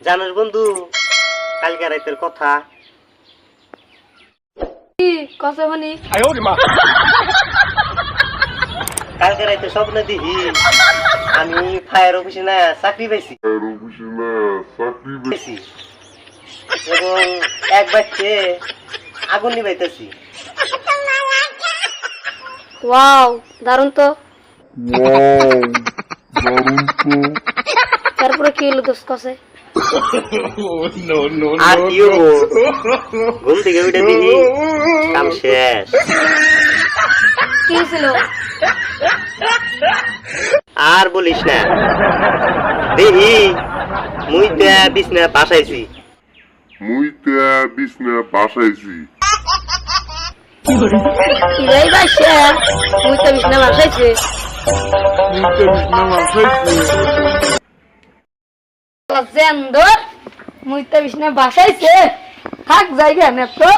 জানোস বন্ধু কালকে রাতের কথা কি কথা বলি? কালকে রাতে স্বপ্ন দেখি আমি ফায়ার অফিসে না চাকরি পাইছি এবং এক বাচ্চে আগুন নিবাইতেছি। ওয়াও, দারুণ তো। তারপরে কি হলো দোস্ত কাছে? আর কি হবো, ঘুম থেকে উঠে দেখি কাম শেষ। কি ছিল? আর বলিস না, দেখি মুইতে বিছনা বাসাইছি। ইরাই বাসা মুইতা বিছনা বাসাইছে। জেন্দর মুইতা বিছনা বাসাইছে, থাক জায়গা না তো।